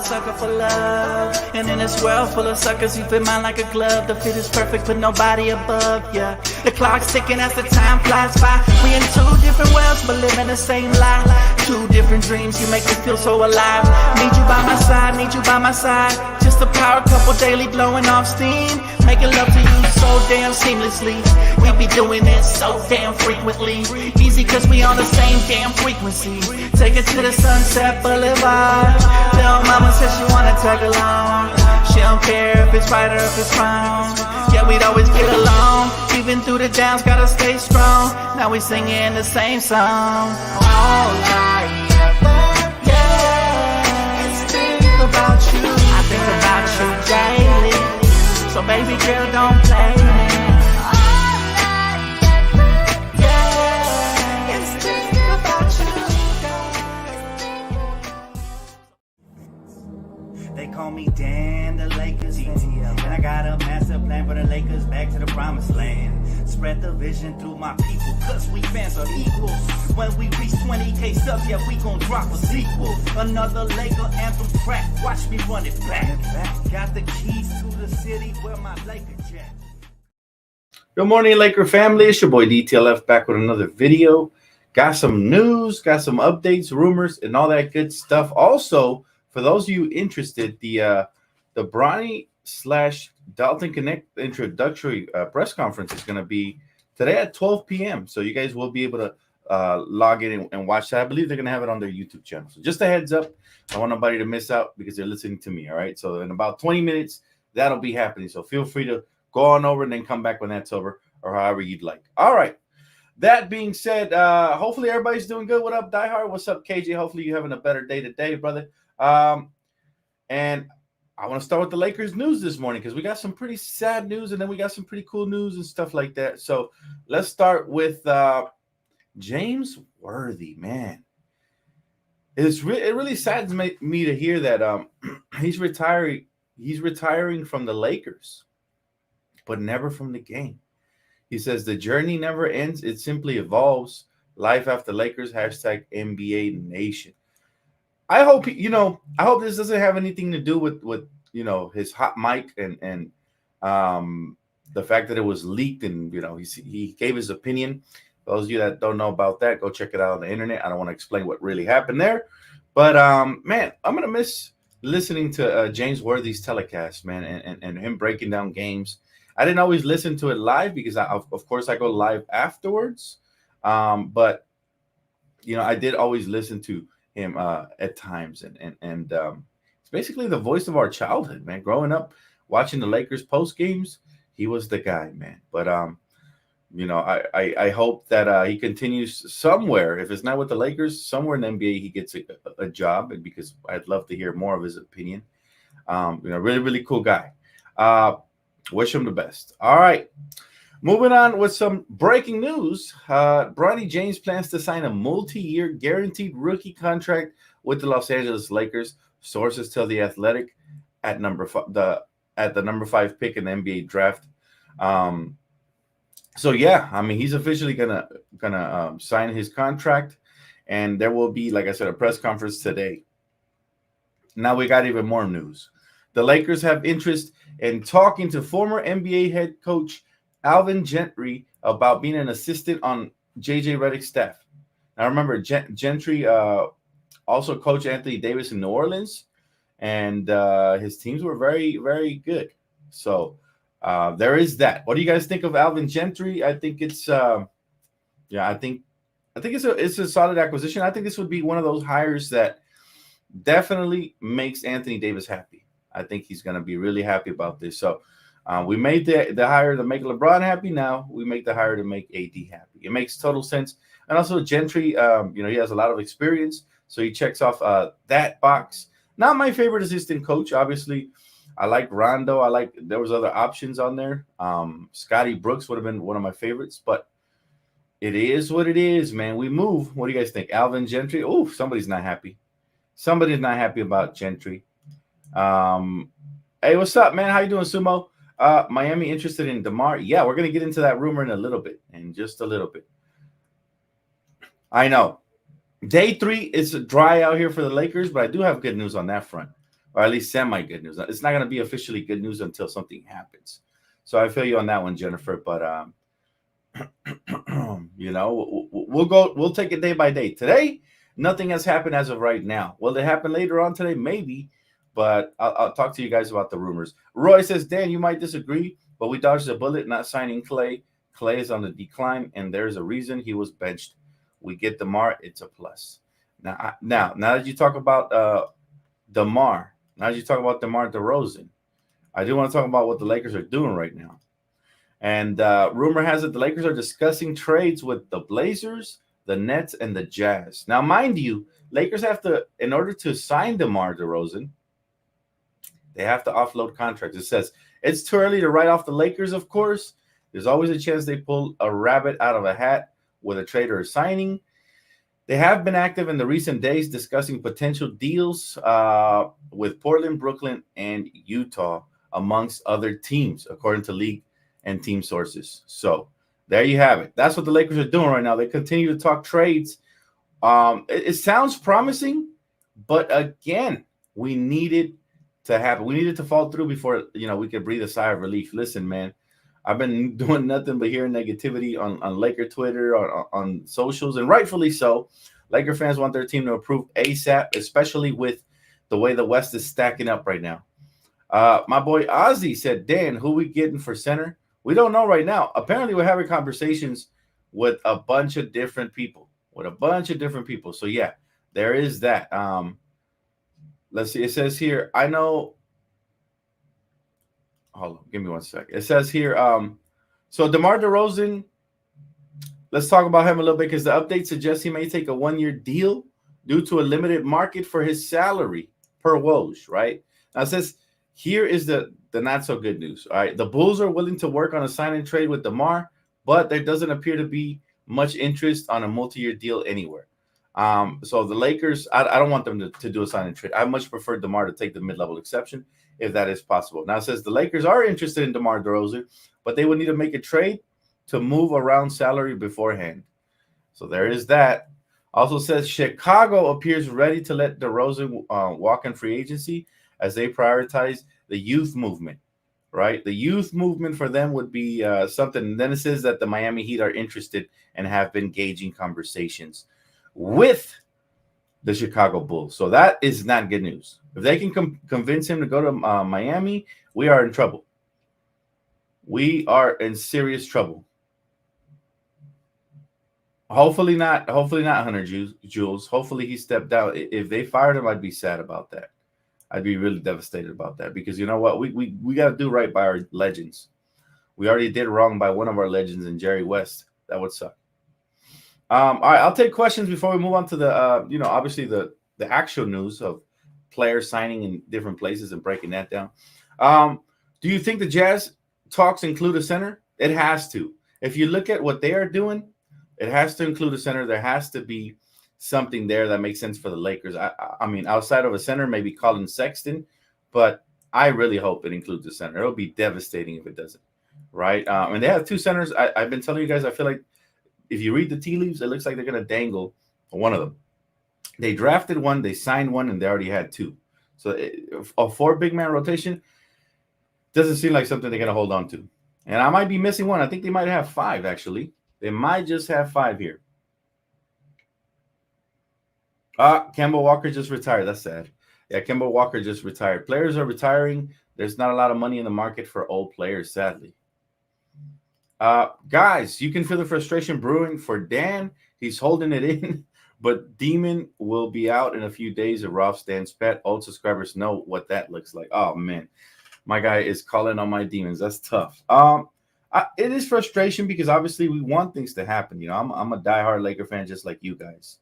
sucker for love. And in this world full of suckers, you fit mine like a glove. The fit is perfect, but nobody above, yeah. The clock's ticking as the time flies by. We in two different worlds, but living the same life. Two different dreams, you make me feel so alive. Need you by my side, need you by my side. Just a power couple daily blowing off steam. Making love to you so damn seamlessly. We be doing it so damn frequently. Easy cause we on the same damn frequency. Take it to the Sunset Boulevard. Little mama says she wanna tag along. She don't care if it's right or if it's wrong. Yeah, we'd always get along. Even through the downs, gotta stay strong. Now we singing the same song. All I ever, yeah, is think about you. I think about you daily. So baby girl, don't play me. All I ever, yeah, is think about you. They call me Dan, the Lakers fan. And I got a master plan for the Lakers back to the promised land. Spread the vision through my people, cause we fans are equal. When we reach 20K subs, yeah, we gon' drop a sequel. Another Laker anthem track, watch me run it back. Got the keys to the city where my Laker jet. Good morning, Laker family. It's your boy Dtlf back with another video. Got some news, got some updates, rumors, and all that good stuff. Also, for those of you interested, the Bronny / Dalton Connect introductory press conference is going to be today at 12 p.m. So you guys will be able to log in and watch that. I believe they're going to have it on their YouTube channel. So just a heads up. I don't want nobody to miss out because they're listening to me. All right. So in about 20 minutes, that'll be happening. So feel free to go on over and then come back when that's over or however you'd like. All right. That being said, hopefully everybody's doing good. What up, Die Hard? What's up, KJ? Hopefully you're having a better day today, brother. And I want to start with the Lakers news this morning because we got some pretty sad news and then we got some pretty cool news and stuff like that. So let's start with James Worthy, man. It really saddens me to hear that he's retiring. He's retiring from the Lakers, but never from the game. He says the journey never ends; it simply evolves. Life after Lakers. #NBA Nation. I hope I hope this doesn't have anything to do with his hot mic and the fact that it was leaked and he gave his opinion. Those of you that don't know about that, go check it out on the internet. I don't want to explain what really happened there, but man, I'm gonna miss listening to James Worthy's telecast, man, and him breaking down games. I didn't always listen to it live because of course I go live afterwards, but I did always listen to him at times, and it's basically the voice of our childhood, man. Growing up watching the Lakers post games, he was the guy, man. But I hope that he continues somewhere. If it's not with the Lakers, somewhere in the NBA, he gets a job, and because I'd love to hear more of his opinion. Really, really cool guy. Wish him the best. All right. Moving on with some breaking news, Bronny James plans to sign a multi-year guaranteed rookie contract with the Los Angeles Lakers. Sources tell The Athletic at the number 5 pick in the NBA draft. So yeah, I mean he's officially gonna sign his contract, and there will be, like I said, a press conference today. Now we got even more news. The Lakers have interest in talking to former NBA head coach Alvin Gentry about being an assistant on JJ Redick's staff. Now remember, Gentry also coached Anthony Davis in New Orleans, and his teams were very, very good. So there is that. What do you guys think of Alvin Gentry? I think it's I think it's a solid acquisition. I think this would be one of those hires that definitely makes Anthony Davis happy. I think he's going to be really happy about this. So we made the hire to make LeBron happy. Now we make the hire to make AD happy. It makes total sense. And also Gentry, he has a lot of experience, so he checks off that box. Not my favorite assistant coach, obviously. I like Rondo. There was other options on there. Scotty Brooks would have been one of my favorites, but it is what it is, man. We move. What do you guys think? Alvin Gentry? Oh, somebody's not happy. Somebody's not happy about Gentry. Hey, what's up, man? How you doing, Sumo? Miami interested in DeMar? Yeah, we're going to get into that rumor in just a little bit. I know. Day 3 is dry out here for the Lakers, but I do have good news on that front. or at least semi-good news. It's not going to be officially good news until something happens. So I feel you on that one, Jennifer. But we'll take it day by day. Today, nothing has happened as of right now. Will it happen later on today? Maybe. But I'll talk to you guys about the rumors. Roy says, Dan, you might disagree, but we dodged a bullet not signing Clay. Clay is on the decline, and there's a reason he was benched. We get DeMar, it's a plus. Now that you talk about DeMar, now that you talk about DeMar DeRozan, I do want to talk about what the Lakers are doing right now. And rumor has it the Lakers are discussing trades with the Blazers, the Nets, and the Jazz. Now, mind you, Lakers have to, in order to sign DeMar DeRozan, they have to offload contracts. It says it's too early to write off the Lakers, of course. There's always a chance they pull a rabbit out of a hat with a trade or a signing. They have been active in the recent days discussing potential deals with Portland, Brooklyn, and Utah, amongst other teams, according to league and team sources. So there you have it. That's what the Lakers are doing right now. They continue to talk trades. It sounds promising, but again, we need it to happen. We need it to fall through before we can breathe a sigh of relief. Listen, man, I've been doing nothing but hearing negativity on Laker Twitter, on socials, and rightfully so. Laker fans want their team to improve ASAP, especially with the way the West is stacking up right now. My boy Ozzy said, Dan, who we getting for center? We don't know right now. Apparently, we're having conversations with a bunch of different people. So, yeah, there is that. Let's see. It says here, I know. Hold on. Give me 1 second. It says here, so DeMar DeRozan, let's talk about him a little bit because the update suggests he may take a 1-year deal due to a limited market for his salary per Woj, right? Now, it says here is the not so good news, all right? The Bulls are willing to work on a sign and trade with DeMar, but there doesn't appear to be much interest on a multi-year deal anywhere. So the Lakers, I don't want them to do a sign and trade. I much prefer DeMar to take the mid-level exception if that is possible. Now it says the Lakers are interested in DeMar DeRozan, but they would need to make a trade to move around salary beforehand. So there is that. Also says Chicago appears ready to let DeRozan walk in free agency as they prioritize the youth movement, right? The youth movement for them would be something. And then it says that the Miami Heat are interested and have been gauging conversations with the Chicago Bulls. So that is not good news. If they can convince him to go to Miami, we are in trouble. We are in serious trouble. Hopefully not 100 Jules. Hopefully he stepped out. If they fired him, I'd be sad about that. I'd be really devastated about that because you know what? We got to do right by our legends. We already did wrong by one of our legends in Jerry West. That would suck. All right, I'll take questions before we move on to the, obviously the actual news of players signing in different places and breaking that down. Do you think the Jazz talks include a center? It has to. If you look at what they are doing, it has to include a center. There has to be something there that makes sense for the Lakers. I mean, outside of a center, maybe Colin Sexton, but I really hope it includes a center. It'll be devastating if it doesn't, right? And they have two centers. I've been telling you guys, I feel like if you read the tea leaves, it looks like they're going to dangle one of them. They drafted one, they signed one, and they already had two. So a 4 big man rotation doesn't seem like something they're going to hold on to. And I might be missing one. I think they might have 5, actually. They might just have 5 here. Kemba Walker just retired. That's sad. Yeah, Kemba Walker just retired. Players are retiring. There's not a lot of money in the market for old players, sadly. Guys, you can feel the frustration brewing for Dan. He's holding it in, but Demon will be out in a few days. If Rolf stands pat, old subscribers know what that looks like. Oh, man. My guy is calling on my demons. That's tough. It is frustration because obviously we want things to happen. You know, I'm a diehard Laker fan just like you guys.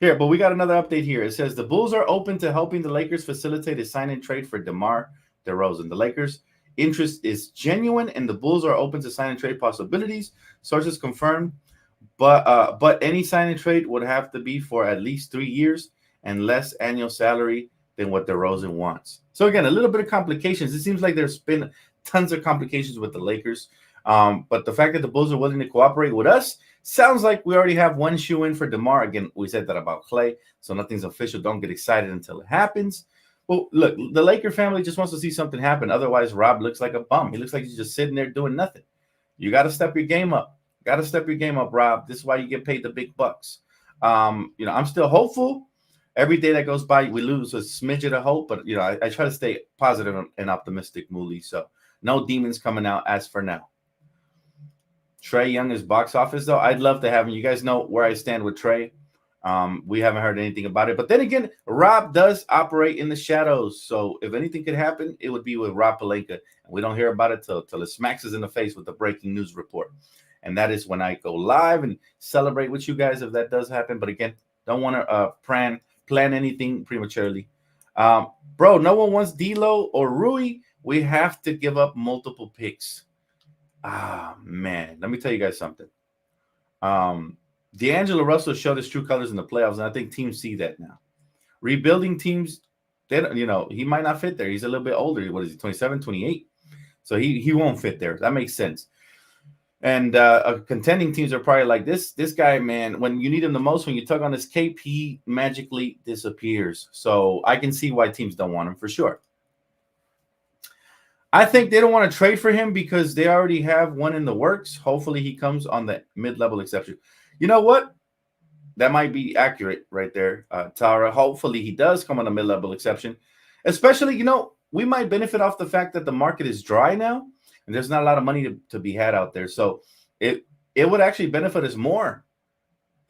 Here, but we got another update here. It says the Bulls are open to helping the Lakers facilitate a sign and trade for DeMar DeRozan. The Lakers' interest is genuine, and the Bulls are open to sign and trade possibilities. Sources confirmed, but any sign and trade would have to be for at least 3 years and less annual salary than what DeRozan wants. So again, a little bit of complications. It seems like there's been tons of complications with the Lakers, but the fact that the Bulls are willing to cooperate with us Sounds like we already have one shoe in for DeMar. Again, we said that about Clay, so nothing's official. Don't get excited until it happens. Well, look, the Laker family just wants to see something happen. Otherwise, Rob looks like a bum. He looks like he's just sitting there doing nothing. You got to step your game up. Got to step your game up, Rob. This is why you get paid the big bucks. I'm still hopeful. Every day that goes by, we lose a smidget of hope. But, I try to stay positive and optimistic, Mooley. So no demons coming out as for now. Trae Young is box office, though. I'd love to have him. You guys know where I stand with Trae. We haven't heard anything about it. But then again, Rob does operate in the shadows. So if anything could happen, it would be with Rob Pelinka. And we don't hear about it till it smacks us in the face with the breaking news report. And that is when I go live and celebrate with you guys if that does happen. But again, don't want to plan anything prematurely. Bro, no one wants D'Lo or Rui. We have to give up multiple picks. Man, let me tell you guys something. D'Angelo Russell showed his true colors in the playoffs, and I think teams see that now. Rebuilding teams, he might not fit there. He's a little bit older. What is he, 27, 28? So he won't fit there. That makes sense. And contending teams are probably like, this guy, man, when you need him the most, when you tug on his cape, he magically disappears. So I can see why teams don't want him for sure. I think they don't want to trade for him because they already have one in the works. Hopefully he comes on the mid-level exception. You know what? That might be accurate right there, Tara. Hopefully he does come on a mid-level exception. Especially, we might benefit off the fact that the market is dry now and there's not a lot of money to be had out there. So it would actually benefit us more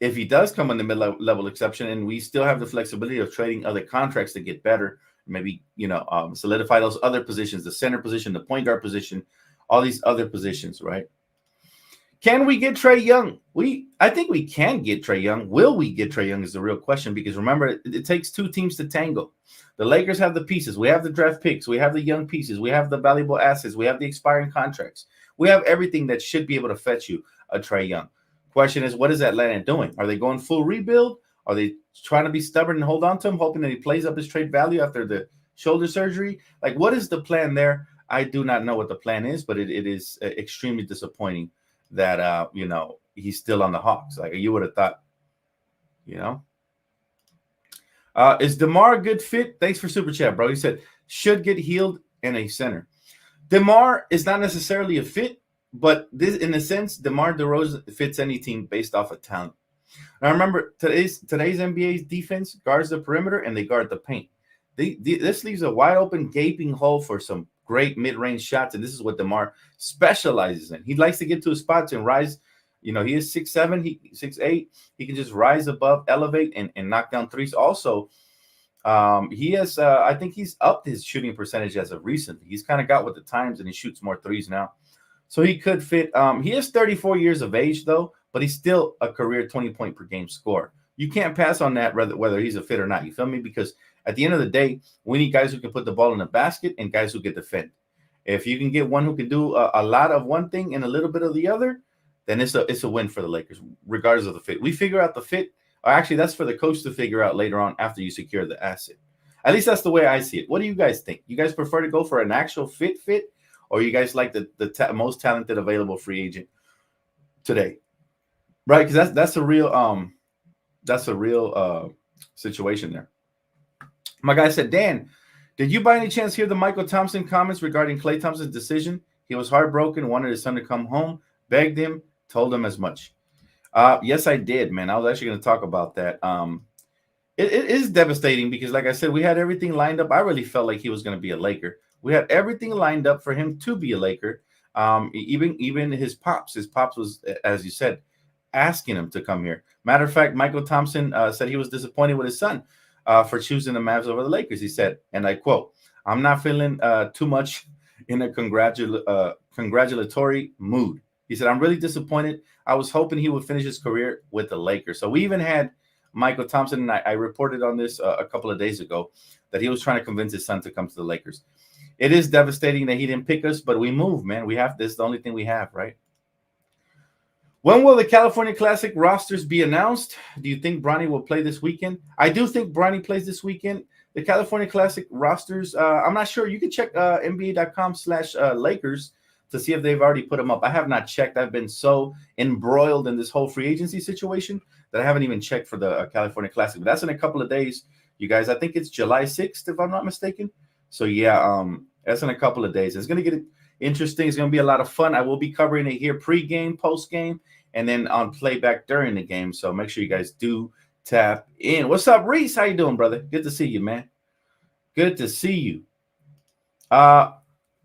if he does come on the mid-level exception and we still have the flexibility of trading other contracts to get better. Maybe, solidify those other positions, the center position, the point guard position, all these other positions, right? Can we get Trae Young? I think we can get Trae Young. Will we get Trae Young is the real question, because remember, it takes two teams to tango. The Lakers have the pieces. We have the draft picks. We have the young pieces. We have the valuable assets. We have the expiring contracts. We have everything that should be able to fetch you a Trae Young. Question is, what is Atlanta doing? Are they going full rebuild? Are they trying to be stubborn and hold on to him, hoping that he plays up his trade value after the shoulder surgery? Like, what is the plan there? I do not know what the plan is, but it is extremely disappointing that, he's still on the Hawks. Like, you would have thought, Is DeMar a good fit? Thanks for Super Chat, bro. He said, should get healed and a center. DeMar is not necessarily a fit, but this, in a sense, DeMar DeRozan fits any team based off of talent. Now, remember, today's NBA's defense guards the perimeter and they guard the paint. This leaves a wide open, gaping hole for some great mid-range shots, and this is what DeMar specializes in. He likes to get to his spots and rise. He is 6'7", 6'8". He can just rise above, elevate, and knock down threes. Also, he has, I think he's upped his shooting percentage as of recently. He's kind of got with the times, and he shoots more threes now. So he could fit. He is 34 years of age, though, but he's still a career 20-point per game scorer. You can't pass on that whether he's a fit or not. You feel me? Because at the end of the day, we need guys who can put the ball in the basket and guys who can defend. If you can get one who can do a lot of one thing and a little bit of the other, then it's a win for the Lakers, regardless of the fit. We figure out the fit. Or actually, that's for the coach to figure out later on after you secure the asset. At least that's the way I see it. What do you guys think? You guys prefer to go for an actual fit, or you guys like the most talented available free agent today? Right, because that's a real situation there. My guy said, Dan, did you by any chance hear the Michael Thompson comments regarding Klay Thompson's decision? He was heartbroken, wanted his son to come home, begged him, told him as much. Yes, I did, man. I was actually going to talk about that. It is devastating because, like I said, we had everything lined up. I really felt like he was going to be a Laker. We had everything lined up for him to be a Laker. Even his pops was, as you said, asking him to come here. Matter of fact, Michael Thompson said he was disappointed with his son for choosing the Mavs over the Lakers. He said, and I quote, "I'm not feeling too much in a congratulatory mood." He said, "I'm really disappointed. I was hoping he would finish his career with the Lakers." So we even had Michael Thompson, and I reported on this a couple of days ago, that he was trying to convince his son to come to the Lakers. It is devastating that he didn't pick us, but we move, man. We have this. The only thing we have, right? When will the California Classic rosters be announced? Do you think Bronny will play this weekend? I do think Bronny plays this weekend. The California Classic rosters, I'm not sure. You can check NBA.com/Lakers to see if they've already put them up. I have not checked. I've been so embroiled in this whole free agency situation that I haven't even checked for the California Classic. But that's in a couple of days, you guys. I think it's July 6th, if I'm not mistaken. So yeah, that's in a couple of days. It's gonna get interesting. It's gonna be a lot of fun. I will be covering it here pre-game, post-game, and then on playback during the game. So make sure you guys do tap in. What's up, Reese? How you doing, brother? Good to see you, man. Good to see you.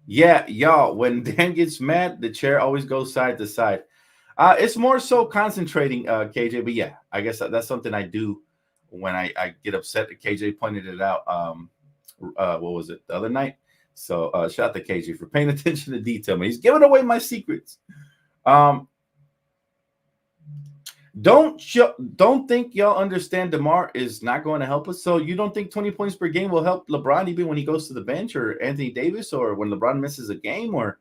Yeah, y'all, when Dan gets mad, the chair always goes side to side. It's more so concentrating, KJ, but yeah, I guess that's something I do when I get upset. KJ pointed it out, what was it, the other night? So shout out to KJ for paying attention to detail, man. He's giving away my secrets. Don't think y'all understand DeMar is not going to help us. So you don't think 20 points per game will help LeBron even when he goes to the bench, or Anthony Davis, or when LeBron misses a game? Or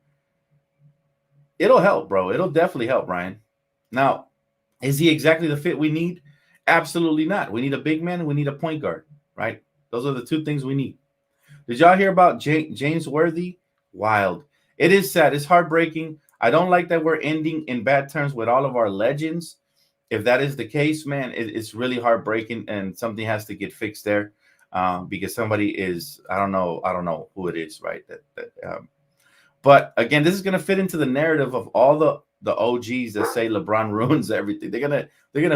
it'll help, bro. It'll definitely help, Ryan. Now, is he exactly the fit we need? Absolutely not. We need a big man and we need a point guard, right? Those are the two things we need. Did y'all hear about James Worthy? Wild. It is sad. It's heartbreaking. I don't like that we're ending in bad terms with all of our legends. If that is the case, man, it's really heartbreaking, and something has to get fixed there, because somebody is, I don't know who it is, right? But again, this is going to fit into the narrative of all the OGs that say LeBron ruins everything. They're gonna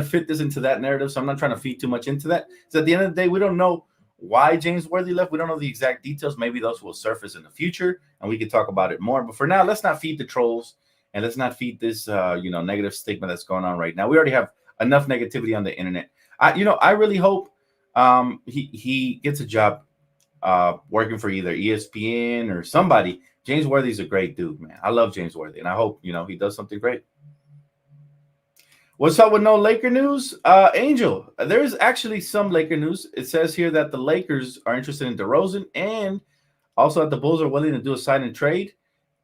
fit this into that narrative. So I'm not trying to feed too much into that. So at the end of the day, we don't know why James Worthy left. We don't know the exact details. Maybe those will surface in the future, and we can talk about it more. But for now, let's not feed the trolls. And let's not feed this, negative stigma that's going on right now. We already have enough negativity on the internet. I really hope he gets a job working for either ESPN or somebody. James Worthy's a great dude, man. I love James Worthy, and I hope he does something great. What's up with no Laker news? Angel, there is actually some Laker news. It says here that the Lakers are interested in DeRozan, and also that the Bulls are willing to do a sign and trade.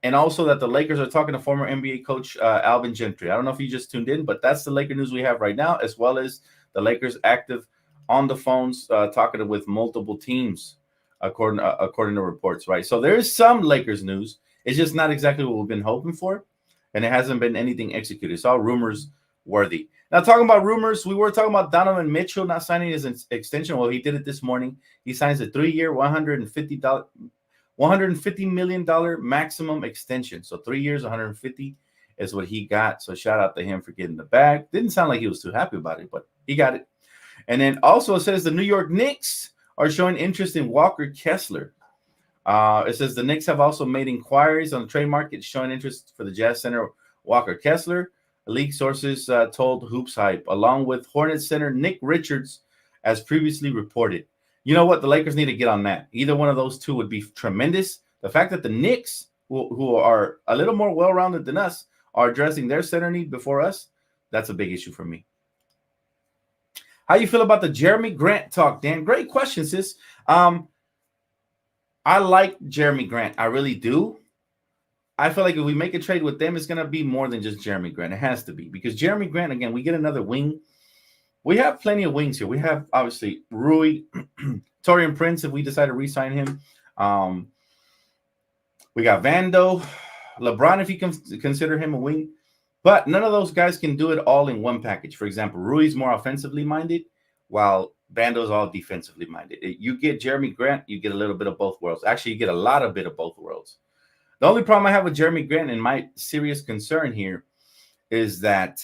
And also that the Lakers are talking to former NBA coach Alvin Gentry. I don't know if you just tuned in, but that's the Laker news we have right now, as well as the Lakers active on the phones talking with multiple teams, according to reports, right? So there is some Lakers news. It's just not exactly what we've been hoping for, and it hasn't been anything executed. It's all rumors worthy. Now, talking about rumors, we were talking about Donovan Mitchell not signing his extension. Well, he did it this morning. He signs a 3-year, $150 million maximum extension. So 3 years, 150 is what he got. So shout out to him for getting the bag. Didn't sound like he was too happy about it, but he got it. And then also it says the New York Knicks are showing interest in Walker Kessler. It says the Knicks have also made inquiries on the trade market, showing interest for the Jazz center Walker Kessler. League sources told Hoops Hype, along with Hornets center Nick Richards, as previously reported. You know what? The Lakers need to get on that. Either one of those two would be tremendous. The fact that the Knicks, who are a little more well-rounded than us, are addressing their center need before us, that's a big issue for me. How you feel about the Jeremy Grant talk, Dan? Great question, sis. I like Jeremy Grant. I really do. I feel like if we make a trade with them, it's going to be more than just Jeremy Grant. It has to be, because Jeremy Grant, again, we get another wing. We have plenty of wings here. We have, obviously, Rui, Taurean Prince, if we decide to re-sign him. We got Vando, LeBron, if you can consider him a wing. But none of those guys can do it all in one package. For example, Rui's more offensively minded, while Vando's all defensively minded. You get Jeremy Grant, you get a little bit of both worlds. Actually, you get a lot of bit of both worlds. The only problem I have with Jeremy Grant, and my serious concern here, is that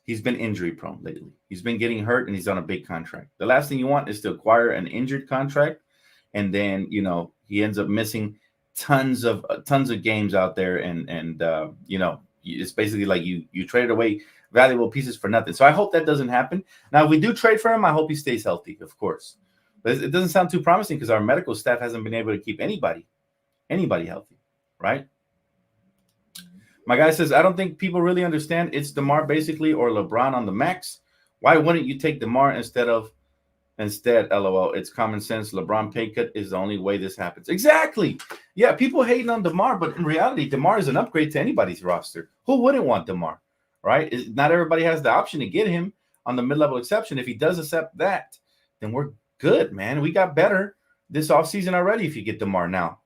he's been injury prone lately. He's been getting hurt, and he's on a big contract. The last thing you want is to acquire an injured contract, and then he ends up missing tons of games out there, and it's basically like you traded away valuable pieces for nothing. So I hope that doesn't happen. Now, if we do trade for him, I hope he stays healthy, of course. But it doesn't sound too promising because our medical staff hasn't been able to keep anybody healthy, right? My guy says, I don't think people really understand. It's DeMar basically, or LeBron on the max. Why wouldn't you take DeMar instead, LOL? It's common sense. LeBron pay cut is the only way this happens. Exactly. Yeah, people hating on DeMar, but in reality, DeMar is an upgrade to anybody's roster. Who wouldn't want DeMar, right? Not everybody has the option to get him on the mid-level exception. If he does accept that, then we're good, man. We got better this offseason already if you get DeMar now.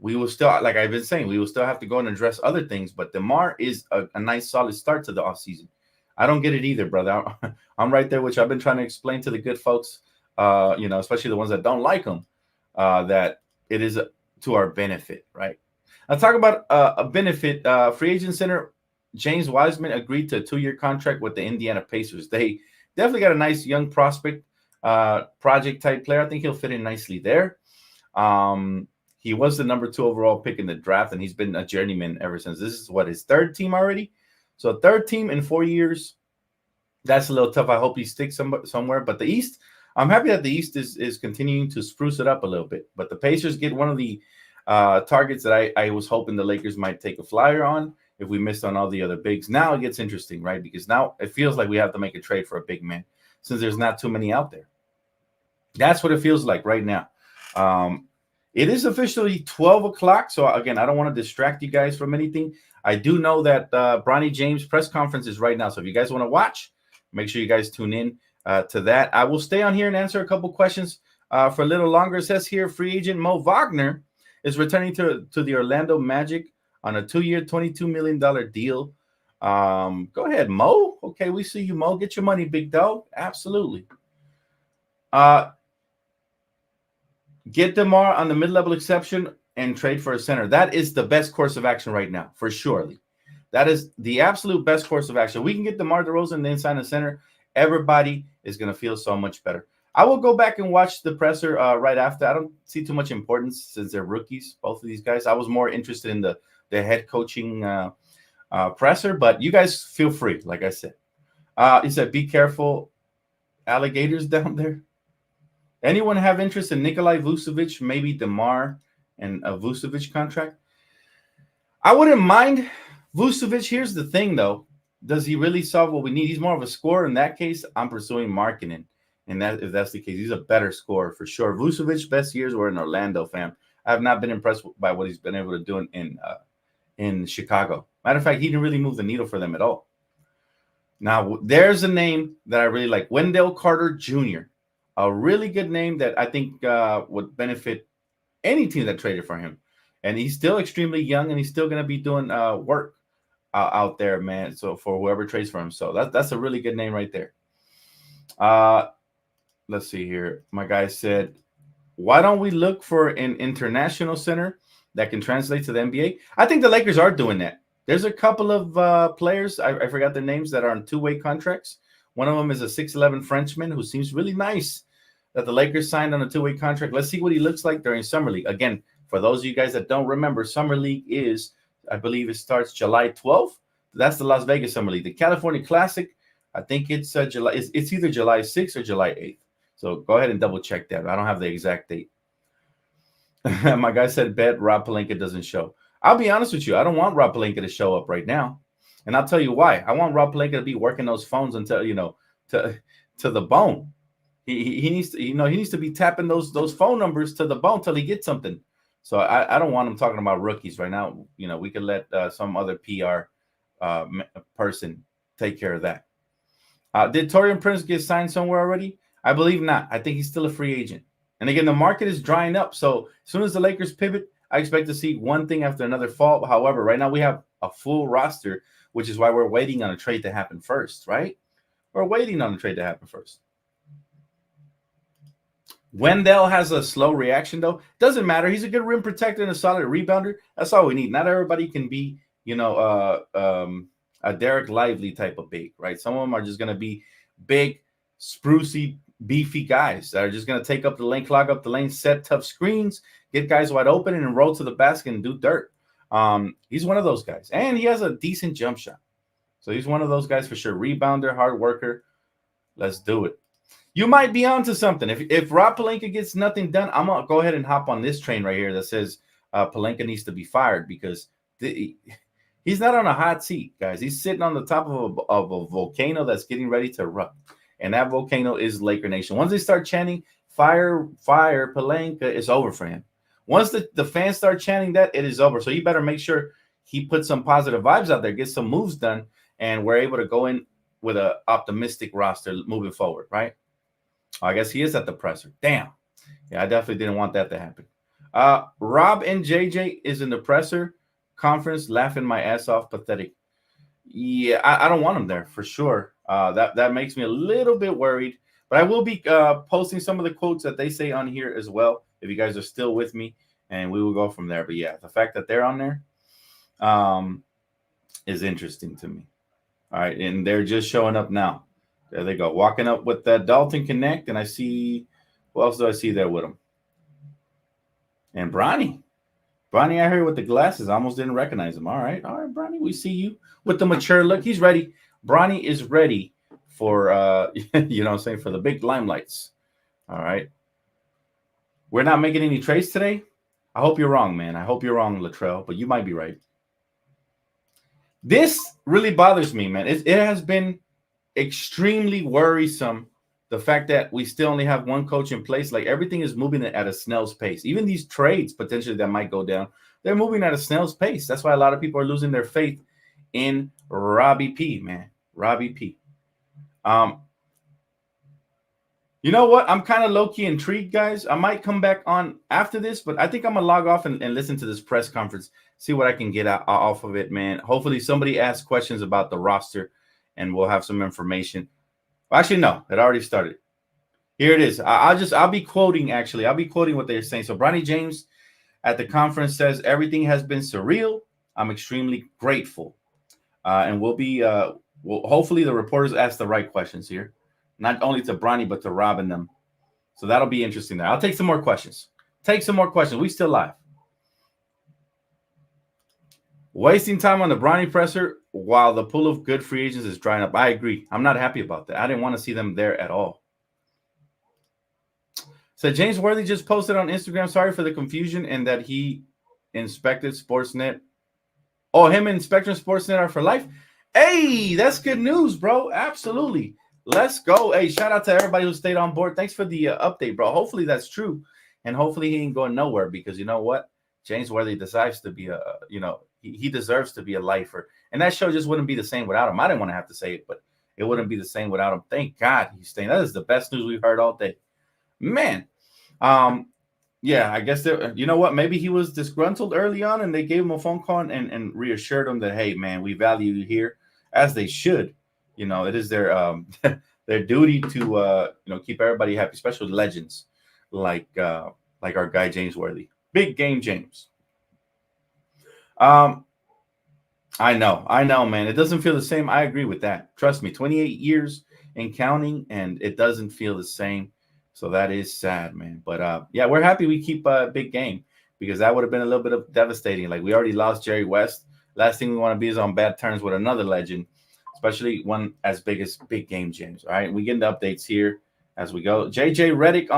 we will still, like I've been saying, we will still have to go and address other things. But DeMar is a nice, solid start to the offseason. I don't get it either, brother. I'm right there, which I've been trying to explain to the good folks, especially the ones that don't like him, that it is to our benefit, right? I'll talk about a benefit. Free agent center James Wiseman agreed to a 2-year contract with the Indiana Pacers. They definitely got a nice young prospect, project type player. I think he'll fit in nicely there. He was the number 2 overall pick in the draft, and he's been a journeyman ever since. This is what, his 3rd team already. So 3rd team in 4 years. That's a little tough. I hope he sticks somewhere. But the East, I'm happy that the East is continuing to spruce it up a little bit. But the Pacers get one of the targets that I was hoping the Lakers might take a flyer on if we missed on all the other bigs. Now it gets interesting, right? Because now it feels like we have to make a trade for a big man since there's not too many out there. That's what it feels like right now. It is officially 12 o'clock. So, again, I don't want to distract you guys from anything. I do know that Bronny James' press conference is right now. So if you guys want to watch, make sure you guys tune in to that. I will stay on here and answer a couple questions for a little longer. It says here, free agent Mo Wagner is returning to the Orlando Magic on a 2-year, $22 million deal. Go ahead, Mo. Okay, we see you, Mo. Get your money, big dog. Absolutely. Get DeMar on the mid-level exception and trade for a center. That is the best course of action right now, for surely. That is the absolute best course of action. We can get DeMar DeRozan and then sign a center. Everybody is going to feel so much better. I will go back and watch the presser right after. I don't see too much importance since they're rookies, both of these guys. I was more interested in the head coaching presser, but you guys feel free, like I said. He said, be careful, alligators down there. Anyone have interest in Nikolai Vucevic, maybe DeMar and a Vucevic contract? I wouldn't mind Vucevic. Here's the thing, though. Does he really solve what we need? He's more of a scorer. In that case, I'm pursuing Markkanen. And that, if that's the case, he's a better scorer for sure. Vucevic's best years were in Orlando, fam. I have not been impressed by what he's been able to do in Chicago. Matter of fact, he didn't really move the needle for them at all. Now, there's a name that I really like. Wendell Carter Jr., a really good name that I think would benefit any team that traded for him. And he's still extremely young, and he's still going to be doing work out there, man. So for whoever trades for him. So that's a really good name right there. Let's see here. My guy said, why don't we look for an international center that can translate to the NBA? I think the Lakers are doing that. There's a couple of players, I forgot their names, that are on 2-way contracts. One of them is a 6'11 Frenchman who seems really nice that the Lakers signed on a 2-way contract. Let's see what he looks like during Summer League. Again, for those of you guys that don't remember, Summer League is, I believe it starts July 12th. That's the Las Vegas Summer League. The California Classic, I think it's July. It's either July 6th or July 8th. So go ahead and double check that. I don't have the exact date. My guy said, bet Rob Pelinka doesn't show. I'll be honest with you. I don't want Rob Pelinka to show up right now. And I'll tell you why. I want Rob Pelinka to be working those phones until, to the bone. He needs to, he needs to be tapping those phone numbers to the bone till he gets something. So I don't want him talking about rookies right now. We could let some other PR person take care of that. Did Taurean Prince get signed somewhere already? I believe not. I think he's still a free agent. And again, the market is drying up. So as soon as the Lakers pivot, I expect to see one thing after another fall. However, right now we have a full roster, which is why we're waiting on a trade to happen first, right? We're waiting on a trade to happen first. Wendell has a slow reaction, though. Doesn't matter. He's a good rim protector and a solid rebounder. That's all we need. Not everybody can be, a Derek Lively type of big, right? Some of them are just going to be big, sprucey, beefy guys that are just going to take up the lane, clog up the lane, set tough screens, get guys wide open, and roll to the basket and do dirt. He's one of those guys. And he has a decent jump shot. So he's one of those guys for sure. Rebounder, hard worker. Let's do it. You might be onto something. If Rob Pelinka gets nothing done, I'm going to go ahead and hop on this train right here that says Pelinka needs to be fired because he's not on a hot seat, guys. He's sitting on the top of a volcano that's getting ready to erupt. And that volcano is Laker Nation. Once they start chanting, fire, fire, Pelinka, it's over for him. Once the fans start chanting that, it is over. So you better make sure he puts some positive vibes out there, get some moves done, and we're able to go in with an optimistic roster moving forward, right? I guess he is at the presser. Damn. Yeah, I definitely didn't want that to happen. Rob and JJ is in the presser conference laughing my ass off. Pathetic. Yeah, I don't want him there for sure. That makes me a little bit worried. But I will be posting some of the quotes that they say on here as well. If you guys are still with me, and we will go from there. But yeah, the fact that they're on there is interesting to me. All right, and they're just showing up now. There they go, walking up with that Dalton Connect, and I see who else do I see there with them? And Bronny. Bronny out here with the glasses. I almost didn't recognize him. All right, Bronny, we see you with the mature look. He's ready. Bronny is ready for you know what I'm saying, for the big limelights. All right. We're not making any trades today. I hope you're wrong, man. I hope you're wrong, Latrell, but you might be right. This really bothers me, man. It has been extremely worrisome, the fact that we still only have one coach in place. Like, everything is moving at a snail's pace. Even these trades potentially that might go down, they're moving at a snail's pace. That's why a lot of people are losing their faith in Robbie P, man. Robbie P. You know what? I'm kind of low-key intrigued, guys. I might come back on after this, but I think I'm going to log off and listen to this press conference, see what I can get off of it, man. Hopefully somebody asks questions about the roster, and we'll have some information. Well, actually, no. It already started. Here it is. I'll be quoting, actually. I'll be quoting what they're saying. So Bronny James at the conference says, everything has been surreal. I'm extremely grateful. And we'll be hopefully the reporters ask the right questions here. Not only to Bronny, but to Rob and them. So that'll be interesting there. I'll take some more questions. We still live. Wasting time on the Bronny presser while the pool of good free agents is drying up. I agree. I'm not happy about that. I didn't want to see them there at all. So James Worthy just posted on Instagram, sorry for the confusion, and that he inspected Sportsnet. Oh, him and Spectrum Sportsnet are for life? Hey, that's good news, bro. Absolutely. Let's go. Hey, shout out to everybody who stayed on board. Thanks for the update, bro. Hopefully that's true. And hopefully he ain't going nowhere, because you know what? James Worthy decides to be he deserves to be a lifer. And that show just wouldn't be the same without him. I didn't want to have to say it, but it wouldn't be the same without him. Thank God he's staying. That is the best news we've heard all day. Man. Yeah, I guess you know what? Maybe he was disgruntled early on, and they gave him a phone call and reassured him that, hey, man, we value you here, as they should. You know, it is their their duty to keep everybody happy, especially legends like our guy James Worthy, big game James. I know, man. It doesn't feel the same. I agree with that. Trust me, 28 years and counting, and it doesn't feel the same. So that is sad, man. But yeah, we're happy we keep big game, because that would have been a little bit of devastating. Like, we already lost Jerry West. Last thing we want to be is on bad terms with another legend, especially one as big as big game James. All right, we get the updates here as we go. JJ Reddick,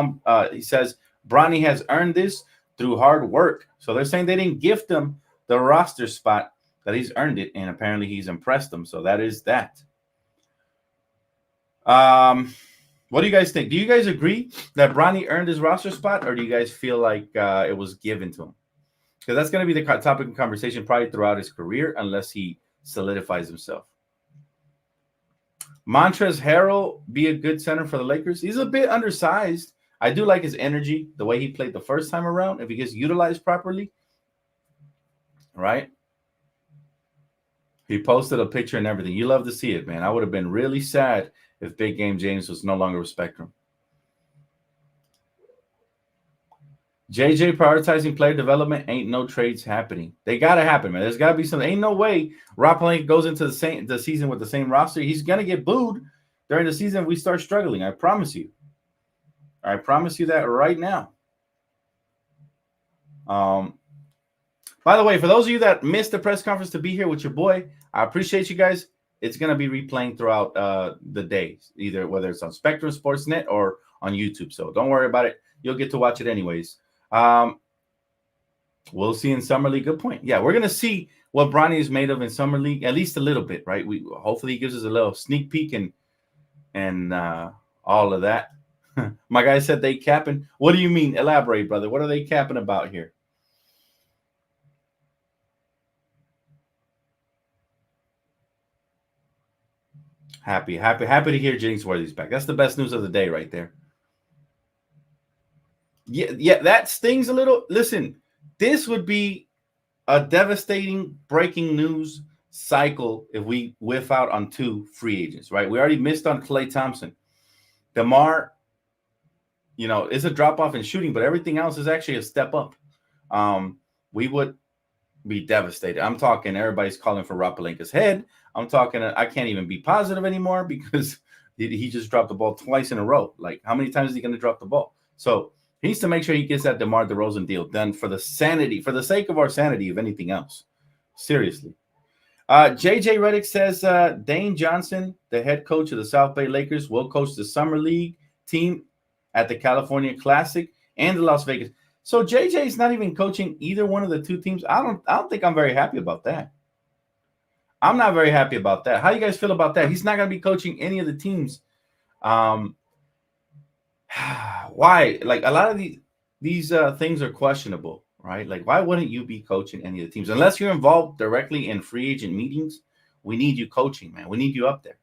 he says Bronny has earned this through hard work. So they're saying they didn't gift him the roster spot, that he's earned it, and apparently he's impressed them. So that is that. What do you guys think? Do you guys agree that Bronny earned his roster spot, or do you guys feel like it was given to him? Because that's going to be the topic of conversation probably throughout his career, unless he solidifies himself. Montrezl Harrell be a good center for the Lakers? He's a bit undersized. I do like his energy, the way he played the first time around, if he gets utilized properly. Right? He posted a picture and everything. You love to see it, man. I would have been really sad if Big Game James was no longer with Spectrum. JJ prioritizing player development, ain't no trades happening. They got to happen, man. There's got to be something. Ain't no way Rob Pelinka goes into the season with the same roster. He's going to get booed during the season if we start struggling. I promise you. I promise you that right now. By the way, for those of you that missed the press conference to be here with your boy, I appreciate you guys. It's going to be replaying throughout the day, either whether it's on Spectrum Sportsnet or on YouTube. So don't worry about it. You'll get to watch it anyways. We'll see in Summer League. Good point. Yeah, we're going to see what Bronny is made of in Summer League, at least a little bit, right? Hopefully he gives us a little sneak peek and all of that. My guy said they capping. What do you mean? Elaborate, brother. What are they capping about here? Happy to hear James Worthy's back. That's the best news of the day right there. Yeah, that stings a little. Listen, this would be a devastating breaking news cycle if we whiff out on 2 free agents, right? We already missed on Klay Thompson. DeMar, is a drop off in shooting, but everything else is actually a step up. We would be devastated. I'm talking everybody's calling for Rob Pelinka's head. I'm talking I can't even be positive anymore because he just dropped the ball twice in a row. Like, how many times is he going to drop the ball? So he needs to make sure he gets that DeMar DeRozan deal done for the sake of our sanity, if anything else. Seriously. JJ Redick says Dane Johnson, the head coach of the South Bay Lakers, will coach the Summer League team at the California Classic and the Las Vegas. So JJ is not even coaching either one of the 2 teams. I don't think I'm very happy about that. I'm not very happy about that. How do you guys feel about that? He's not going to be coaching any of the teams. Why? Like, a lot of these things are questionable, right? Like, why wouldn't you be coaching any of the teams? Unless you're involved directly in free agent meetings, we need you coaching, man. We need you up there.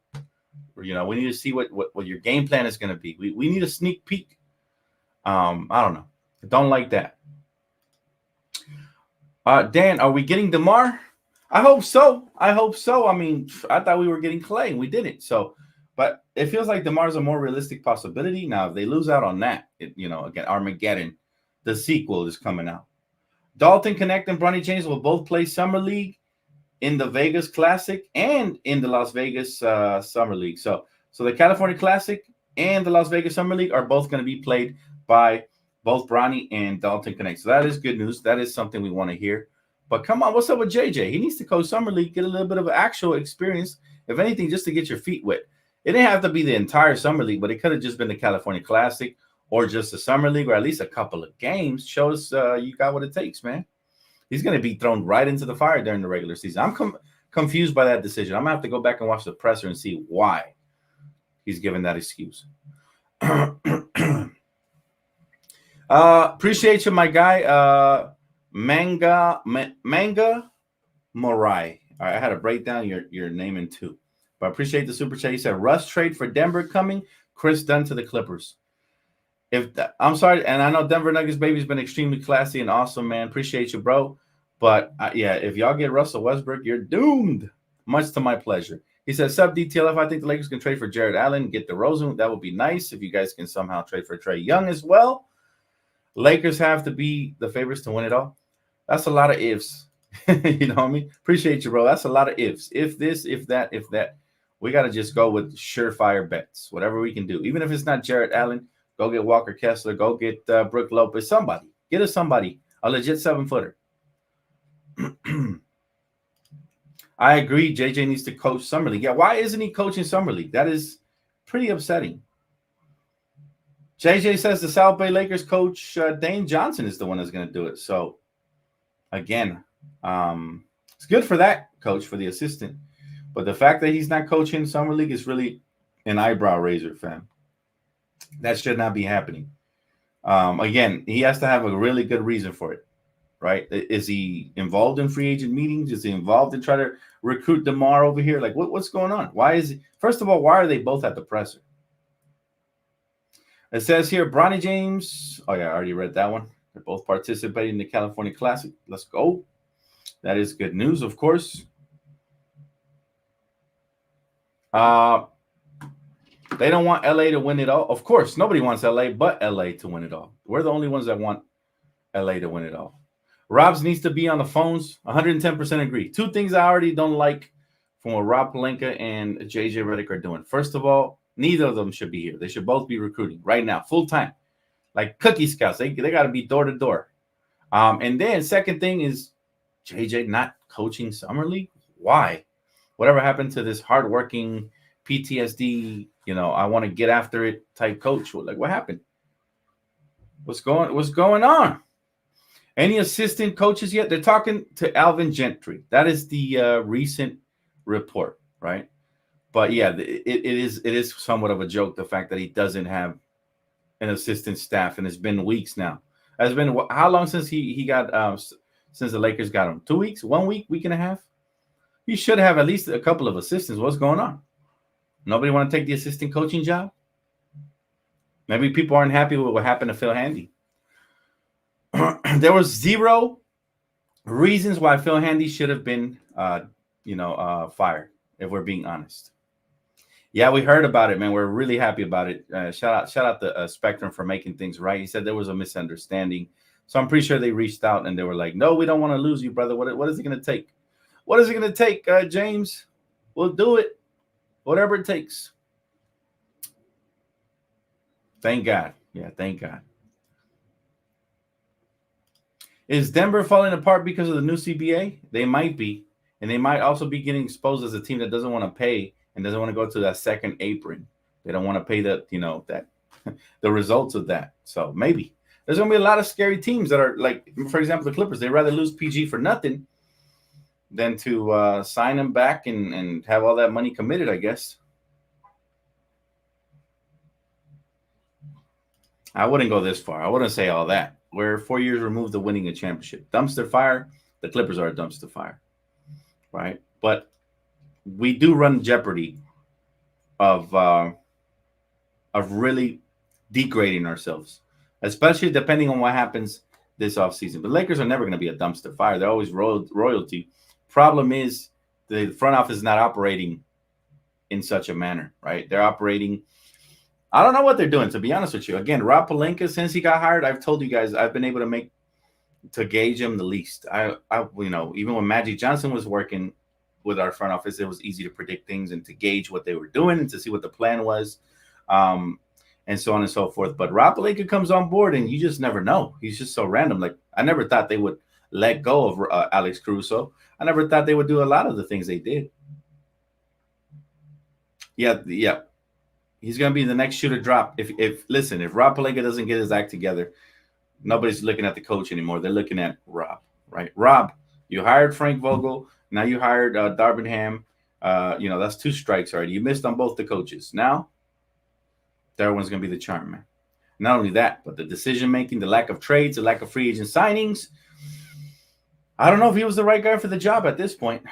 We need to see what your game plan is going to be. We need a sneak peek. I don't know. I don't like that. Dan, are we getting DeMar? I hope so. I mean, I thought we were getting Klay, and we didn't. So, but it feels like DeMar's a more realistic possibility. Now, if they lose out on that, again, Armageddon, the sequel is coming out. Dalton Connect and Bronny James will both play Summer League in the Vegas Classic and in the Las Vegas Summer League. So the California Classic and the Las Vegas Summer League are both going to be played by both Bronny and Dalton Connect. So that is good news. That is something we want to hear. But come on, what's up with JJ? He needs to coach Summer League, get a little bit of actual experience, if anything, just to get your feet wet. It didn't have to be the entire Summer League, but it could have just been the California Classic or just the Summer League, or at least a couple of games. Show us you got what it takes, man. He's going to be thrown right into the fire during the regular season. I'm confused by that decision. I'm going to have to go back and watch the presser and see why he's given that excuse. Appreciate you, my guy. Manga Morai. All right, I had to break down your name in 2. But I appreciate the super chat. He said, Russ trade for Denver coming. Chris Dunn to the Clippers. I'm sorry, and I know Denver Nuggets baby's been extremely classy and awesome, man. Appreciate you, bro. But if y'all get Russell Westbrook, you're doomed. Much to my pleasure. He says, sub DTLF, I think the Lakers can trade for Jared Allen, get DeRozan. That would be nice if you guys can somehow trade for Trae Young as well. Lakers have to be the favorites to win it all. That's a lot of ifs. You know what I mean? Appreciate you, bro. That's a lot of ifs. If this, if that, if that. We got to just go with surefire bets, whatever we can do. Even if it's not Jared Allen, go get Walker Kessler, go get Brook Lopez, somebody. Get us somebody, a legit 7-footer. I agree. JJ needs to coach Summer League. Yeah, why isn't he coaching Summer League? That is pretty upsetting. JJ says the South Bay Lakers coach Dane Johnson is the one that's going to do it. So, again, it's good for that coach, for the assistant. But the fact that he's not coaching Summer League is really an eyebrow raiser, fam. That should not be happening. Again, he has to have a really good reason for it, right? Is he involved in free agent meetings? Is he involved in trying to recruit DeMar over here? Like, what's going on? Why is he? First of all, why are they both at the presser? It says here, Bronny James. Oh, yeah, I already read that one. They're both participating in the California Classic. Let's go. That is good news, of course. They don't want LA to win it all. Of course, nobody wants LA but LA to win it all. We're the only ones that want LA to win it all. Robs needs to be on the phones. 110% agree. 2 things I already don't like from what Rob Pelinka and JJ Redick are doing. First of all, neither of them should be here. They should both be recruiting right now, full time, like cookie scouts. They got to be door to door. And then second thing is JJ not coaching Summer League. Why? Whatever happened to this hardworking PTSD, I want to get after it type coach? Like, what happened? What's going on? Any assistant coaches yet? They're talking to Alvin Gentry. That is the recent report, right? But yeah, it is somewhat of a joke, the fact that he doesn't have an assistant staff, and it's been weeks now. It's been how long since he got since the Lakers got him? 2 weeks, 1 week, week and a half. He should have at least a couple of assistants. What's going on? Nobody want to take the assistant coaching job? Maybe people aren't happy with what happened to Phil Handy. There was zero reasons why Phil Handy should have been, fired. If we're being honest, yeah, we heard about it, man. We're really happy about it. Shout out the Spectrum for making things right. He said there was a misunderstanding, so I'm pretty sure they reached out and they were like, "No, we don't want to lose you, brother. What is it going to take? What is it going to take, James? We'll do it, whatever it takes." Thank God. Yeah, thank God. Is Denver falling apart because of the new CBA? They might be. And they might also be getting exposed as a team that doesn't want to pay and doesn't want to go to that second apron. They don't want to pay the the results of that. So maybe. There's going to be a lot of scary teams that are like, for example, the Clippers. They'd rather lose PG for nothing than to sign him back and have all that money committed, I guess. I wouldn't go this far. I wouldn't say all that. We're 4 years removed of winning a championship. Dumpster fire. The Clippers are a dumpster fire, right? But we do run jeopardy of really degrading ourselves, especially depending on what happens this offseason. But Lakers are never going to be a dumpster fire. They're always royalty. Problem is the front office is not operating in such a manner, right? They're operating. I don't know what they're doing, to be honest with you. Again, Rob Pelinka, since he got hired, I've told you guys I've been able to gauge him the least. I even when Magic Johnson was working with our front office, it was easy to predict things and to gauge what they were doing and to see what the plan was, and so on and so forth. But Rob Pelinka comes on board, and you just never know. He's just so random. Like, I never thought they would let go of Alex Caruso. I never thought they would do a lot of the things they did. Yeah. He's going to be the next shoe to drop. If Rob Pelinka doesn't get his act together, nobody's looking at the coach anymore. They're looking at Rob, right? Rob, you hired Frank Vogel. Now you hired Darvin Ham. That's 2 strikes already. You missed on both the coaches. Now, that one's going to be the charm, man. Not only that, but the decision-making, the lack of trades, the lack of free agent signings. I don't know if he was the right guy for the job at this point.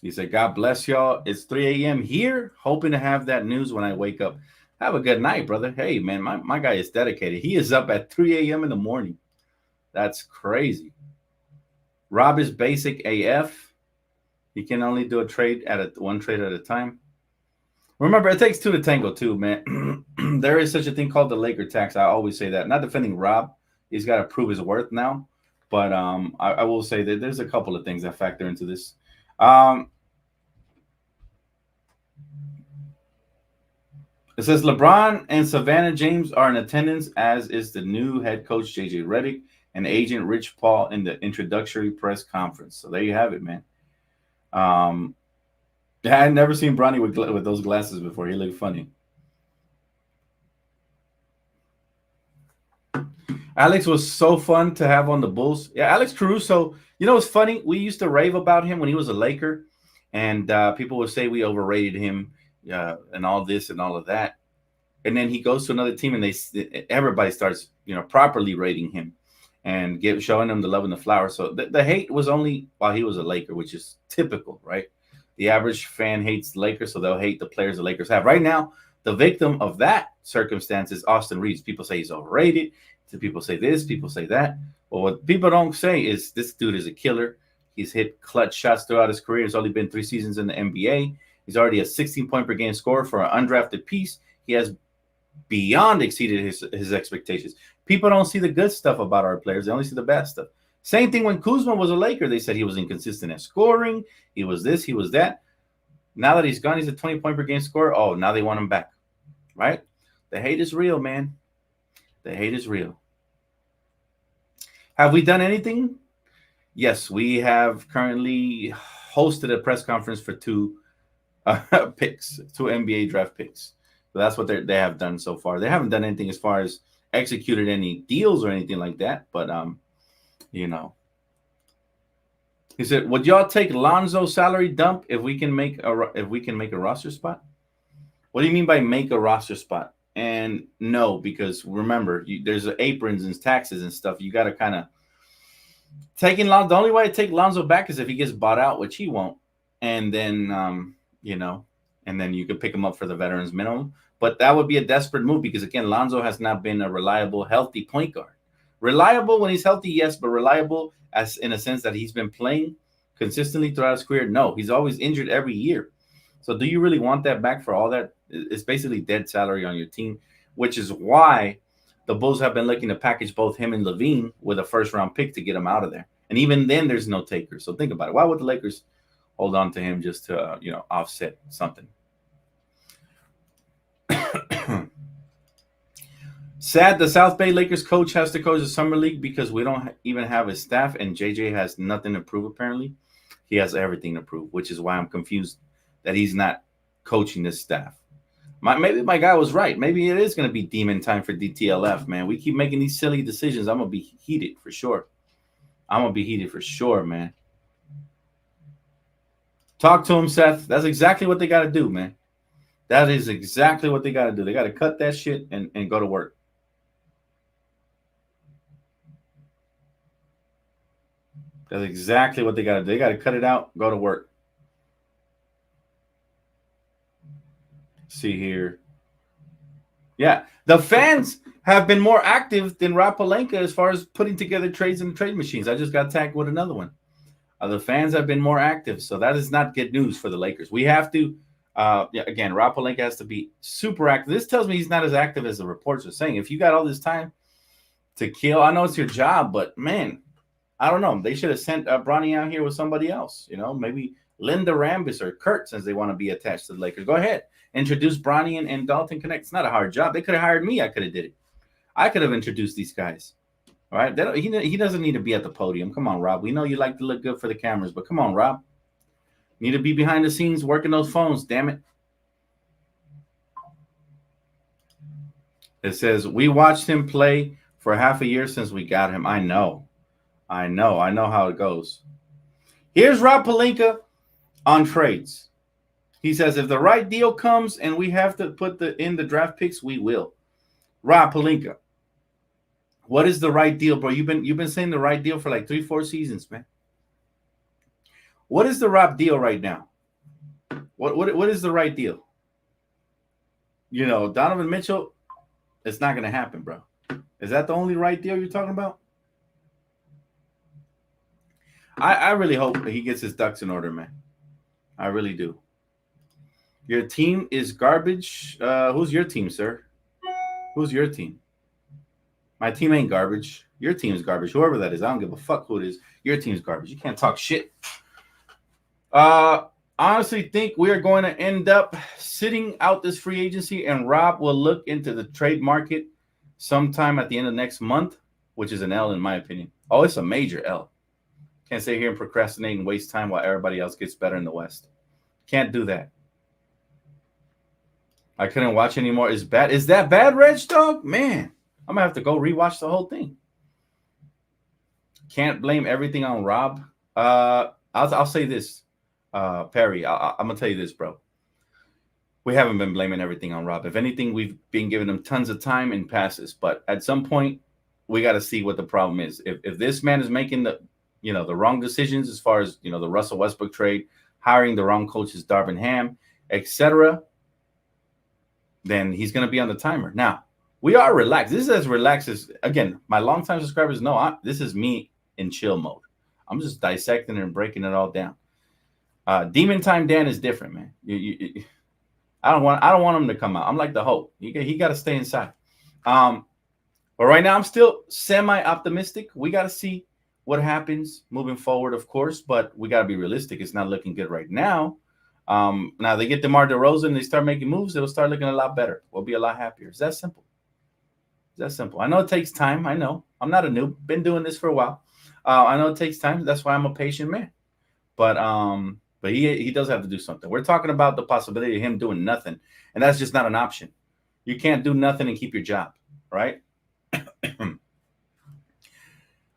He said, God bless y'all. It's 3 a.m. here. Hoping to have that news when I wake up. Have a good night, brother. Hey, man, my guy is dedicated. He is up at 3 a.m. in the morning. That's crazy. Rob is basic AF. He can only do one trade at a time. Remember, it takes 2 to tango too, man. There is such a thing called the Laker tax. I always say that. Not defending Rob. He's got to prove his worth now. But I will say that there's a couple of things that factor into this. It says LeBron and Savannah James are in attendance, as is the new head coach JJ Redick and agent Rich Paul in the introductory press conference. So there you have it, man. I had never seen Bronny with those glasses before. He looked funny. Alex was so fun to have on the Bulls. Yeah, Alex Caruso. You know what's funny? We used to rave about him when he was a Laker, and people would say we overrated him and all this and all of that. And then he goes to another team, and everybody starts properly rating him and showing him the love and the flowers. So the hate was only while he was a Laker, which is typical, right? The average fan hates the Lakers, so they'll hate the players the Lakers have. Right now, the victim of that circumstance is Austin Reeves. People say he's overrated. People say this, people say that. Well, what people don't say is this dude is a killer. He's hit clutch shots throughout his career. It's only been 3 seasons in the NBA. He's already a 16-point per game scorer for an undrafted piece. He has beyond exceeded his expectations. People don't see the good stuff about our players. They only see the bad stuff. Same thing when Kuzma was a Laker. They said he was inconsistent at scoring. He was this, he was that. Now that he's gone, he's a 20-point per game scorer. Oh, now they want him back, right? The hate is real, man. The hate is real. Have we done anything? Yes, we have currently hosted a press conference for 2 picks, 2 NBA draft picks. So that's what they have done so far. They haven't done anything as far as executed any deals or anything like that. But he said, "Would y'all take Lonzo's salary dump if we can make a roster spot?" What do you mean by make a roster spot? And no, because remember, there's aprons and taxes and stuff. You got to kind of taking Lonzo. The only way to take Lonzo back is if he gets bought out, which he won't. And then, and then you could pick him up for the veterans minimum. But that would be a desperate move because, again, Lonzo has not been a reliable, healthy point guard. Reliable when he's healthy, yes, but reliable as in a sense that he's been playing consistently throughout his career? No, he's always injured every year. So do you really want that back for all that? It's basically dead salary on your team, which is why the Bulls have been looking to package both him and Levine with a first-round pick to get him out of there. And even then, there's no taker. So think about it. Why would the Lakers hold on to him just to, offset something? Sad, the South Bay Lakers coach has to coach the Summer League because we don't even have a staff, and JJ has nothing to prove, apparently. He has everything to prove, which is why I'm confused that he's not coaching this staff. Maybe my guy was right. Maybe it is going to be demon time for DTLF, man. We keep making these silly decisions. I'm going to be heated for sure. Man. Talk to him, Seth. That's exactly what they got to do, man. That is exactly what they got to do. They got to cut that shit and go to work. That's exactly what they got to do. They got to cut it out, go to work. See here. Yeah, the fans have been more active than Rob Pelinka as far as putting together trades in the trade machines. I just got tagged with another one. The fans have been more active, so that is not good news for the Lakers. We have to, again, Rob Pelinka has to be super active. This tells me he's not as active as the reports are saying. If you got all this time to kill, I know it's your job, but man, I don't know. They should have sent Bronny out here with somebody else. Maybe Linda Rambis or Kurt, since they want to be attached to the Lakers. Go ahead. Introduce Bronny and Dalton Connect. It's not a hard job. They could have hired me. I could have did it. I could have introduced these guys. All right. He doesn't need to be at the podium. Come on, Rob. We know you like to look good for the cameras, but come on, Rob. Need to be behind the scenes working those phones, damn it. It says, we watched him play for half a year since we got him. I know how it goes. Here's Rob Pelinka on trades. He says, if the right deal comes and we have to put in the draft picks, we will. Rob Pelinka, what is the right deal, bro? You've been saying the right deal for like 3-4 seasons, man. What is the Rob deal right now? What is the right deal? Donovan Mitchell, it's not going to happen, bro. Is that the only right deal you're talking about? I really hope he gets his ducks in order, man. I really do. Your team is garbage. Who's your team, sir? Who's your team? My team ain't garbage. Your team is garbage. Whoever that is, I don't give a fuck who it is. Your team's garbage. You can't talk shit. Honestly think we are going to end up sitting out this free agency, and Rob will look into the trade market sometime at the end of next month, which is an L in my opinion. Oh, it's a major L. Can't sit here and procrastinate and waste time while everybody else gets better in the West. Can't do that. I couldn't watch anymore. Is that bad, Reg Dog? Man, I'm gonna have to go rewatch the whole thing. Can't blame everything on Rob. I'll say this, Perry. I'm gonna tell you this, bro. We haven't been blaming everything on Rob. If anything, we've been giving him tons of time and passes. But at some point, we got to see what the problem is. If this man is making the wrong decisions as far as the Russell Westbrook trade, hiring the wrong coaches, Darvin Ham, etc., then he's going to be on the timer. Now, we are relaxed. This is as relaxed as, again, my longtime subscribers know this is me in chill mode. I'm just dissecting and breaking it all down. Demon Time Dan is different, man. I don't want him to come out. I'm like the Hulk. He got to stay inside. But right now, I'm still semi-optimistic. We got to see what happens moving forward, of course, but we got to be realistic. It's not looking good right now. Now they get DeMar DeRozan and they start making moves, it'll start looking a lot better. We'll be a lot happier. It's that simple. I know it takes time. I know. I'm not a noob. Been doing this for a while. I know it takes time. That's why I'm a patient man. But he does have to do something. We're talking about the possibility of him doing nothing, and that's just not an option. You can't do nothing and keep your job, right?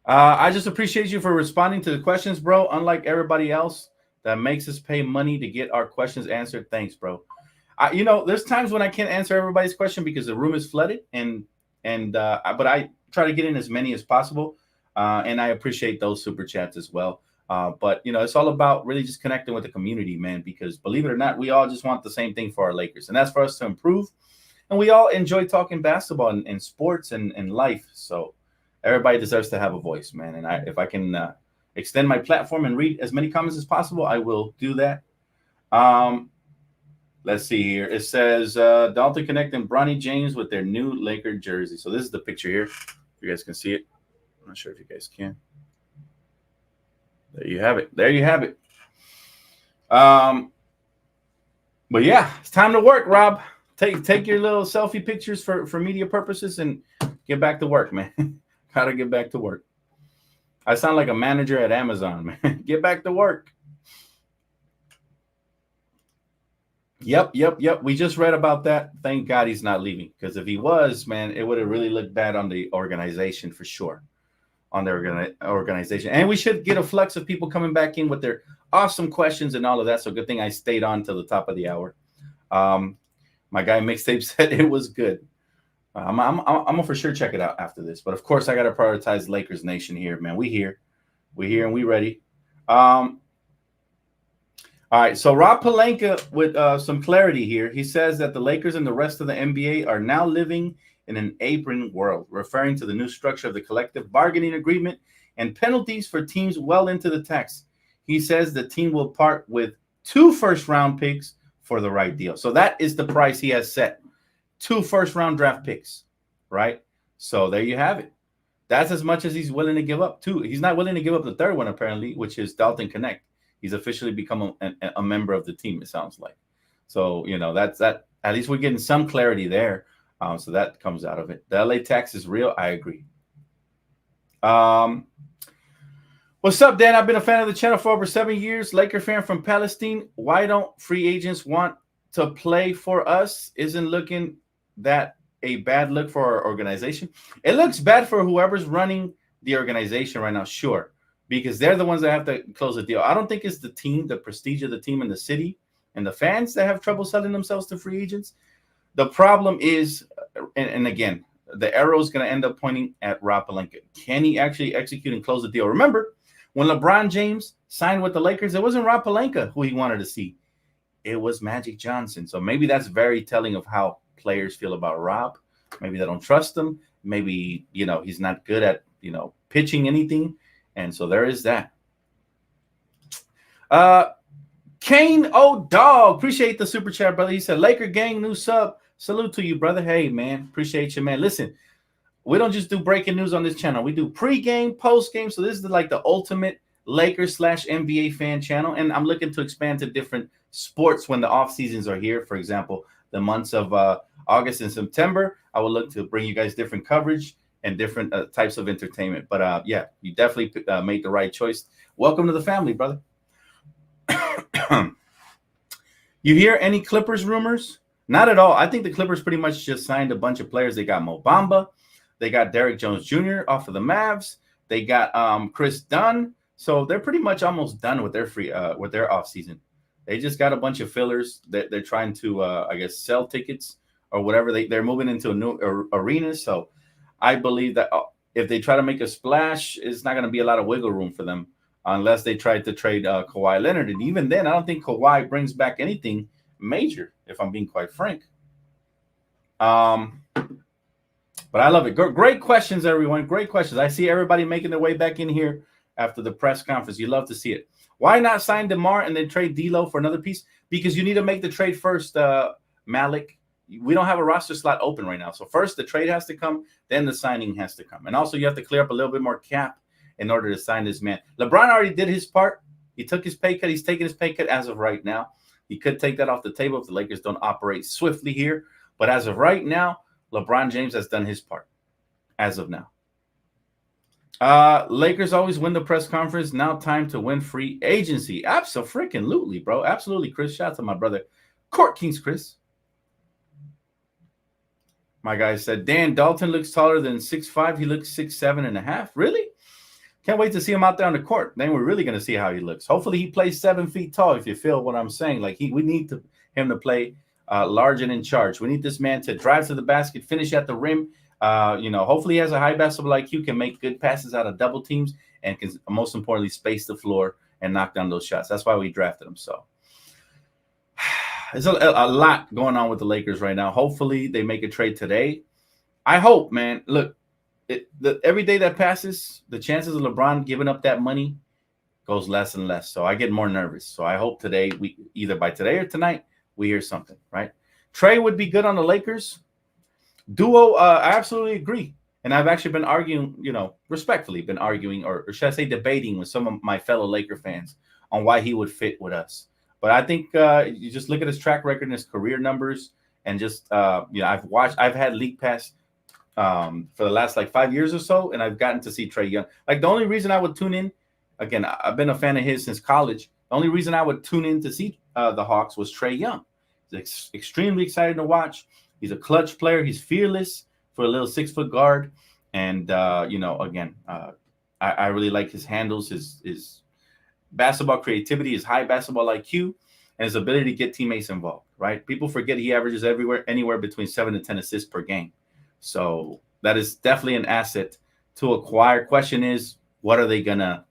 I just appreciate you for responding to the questions, bro. Unlike everybody else that makes us pay money to get our questions answered. Thanks, bro. There's times when I can't answer everybody's question because the room is flooded, but I try to get in as many as possible, and I appreciate those super chats as well. But it's all about really just connecting with the community, man. Because believe it or not, we all just want the same thing for our Lakers, and that's for us to improve and we all enjoy talking basketball and sports and life. So everybody deserves to have a voice, man. And if I can extend my platform and read as many comments as possible, I will do that. Let's see here. It says Dalton Connect and Bronny James with their new Laker jersey. So this is the picture here. If you guys can see it. I'm not sure if you guys can. There you have it. There you have it. But yeah, it's time to work, Rob. Take your little selfie pictures for media purposes and get back to work, man. Gotta get back to work. I sound like a manager at Amazon, man. Get back to work. Yep. We just read about that. Thank God he's not leaving, because if he was, man, it would have really looked bad on the organization for sure. On the organization. And we should get a flux of people coming back in with their awesome questions and all of that. So good thing I stayed on till the top of the hour. My guy Mixtape said it was good. I'm gonna for sure check it out after this. But of course, I gotta prioritize Lakers Nation here, man. We here and we ready. All right, so Rob Pelinka with some clarity here. He says that the Lakers and the rest of the NBA are now living in an apron world, referring to the new structure of the collective bargaining agreement and penalties for teams well into the text. He says the team will part with 2 first-round picks for the right deal. So that is the price he has set. 2 first-round draft picks, right? So there you have it. That's as much as he's willing to give up, too. He's not willing to give up the third one, apparently, which is Dalton Connect. He's officially become a member of the team, it sounds like. So, you know, that's that. At least we're getting some clarity there. So that comes out of it. The LA tax is real. I agree. What's up, Dan? I've been a fan of the channel for over 7 years. Laker fan from Palestine. Why don't free agents want to play for us? Isn't looking that a bad look for our organization? It looks bad for whoever's running the organization right now, sure, because they're the ones that have to close the deal. I don't think it's the team, the prestige of the team in the city, and the fans that have trouble selling themselves to free agents. The problem is, and again, the arrow is going to end up pointing at Rob Pelinka. Can he actually execute and close the deal? Remember, when LeBron James signed with the Lakers, it wasn't Rob Pelinka who he wanted to see. It was Magic Johnson. So maybe that's very telling of how players feel about Rob. Maybe they don't trust him. Maybe, you know, he's not good at, you know, pitching anything. And so there is that. Kane O'Dog, appreciate the super chat, brother. He said, Laker gang, new sub. Salute to you, brother. Hey, man, appreciate you, man. Listen, we don't just do breaking news on this channel. We do pre-game, post-game. So this is like the ultimate Lakers/NBA fan channel. And I'm looking to expand to different sports when the off seasons are here. For example, the months of August and September, I will look to bring you guys different coverage and different types of entertainment. But yeah, you definitely made the right choice. Welcome to the family, brother. You hear any Clippers rumors? Not at all. I think the Clippers pretty much just signed a bunch of players. They got Mo Bamba. They got Derrick Jones Jr. off of the Mavs. They got Chris Dunn. So they're pretty much almost done with their offseason. They just got a bunch of fillers. They're trying to, I guess, sell tickets or whatever. They're moving into a new arena. So I believe that if they try to make a splash, it's not going to be a lot of wiggle room for them unless they try to trade Kawhi Leonard. And even then, I don't think Kawhi brings back anything major, if I'm being quite frank. But I love it. Great questions, everyone. Great questions. I see everybody making their way back in here after the press conference. You love to see it. Why not sign DeMar and then trade D'Lo for another piece? Because you need to make the trade first, Malik. We don't have a roster slot open right now. So first the trade has to come, then the signing has to come. And also you have to clear up a little bit more cap in order to sign this man. LeBron already did his part. He took his pay cut. He's taking his pay cut as of right now. He could take that off the table if the Lakers don't operate swiftly here. But as of right now, LeBron James has done his part as of now. Lakers always win the press conference. Now time to win free agency. Absolutely, bro. Absolutely, Chris. Shout out to my brother, Court Kings, Chris. My guy said, Dan, Dalton looks taller than 6'5". He looks 6'7.5". Really? Can't wait to see him out there on the court. Then we're really going to see how he looks. Hopefully he plays 7 feet tall, if you feel what I'm saying. Like we need him to play large and in charge. We need this man to drive to the basket, finish at the rim. Hopefully he has a high basketball IQ, can make good passes out of double teams, and can, most importantly, space the floor and knock down those shots. That's why we drafted him. So there's a lot going on with the Lakers right now. Hopefully, they make a trade today. I hope, man. Look, every day that passes, the chances of LeBron giving up that money goes less and less. So I get more nervous. So I hope today, we either by today or tonight, we hear something, right? Trey would be good on the Lakers. Duo, I absolutely agree. And I've actually been arguing, respectfully been arguing, or should I say debating with some of my fellow Laker fans on why he would fit with us. But I think you just look at his track record and his career numbers, and just I've had League Pass for the last like 5 years or so, and I've gotten to see Trae Young. Like, the only reason I would tune in, again, I've been a fan of his since college. The only reason I would tune in to see the Hawks was Trae Young. It's extremely exciting to watch. He's a clutch player. He's fearless for a little 6-foot guard, and again, I really like his handles, his basketball creativity, his high basketball IQ, and his ability to get teammates involved, right? People forget he averages anywhere between 7 to 10 assists per game. So that is definitely an asset to acquire. Question is, what are they gonna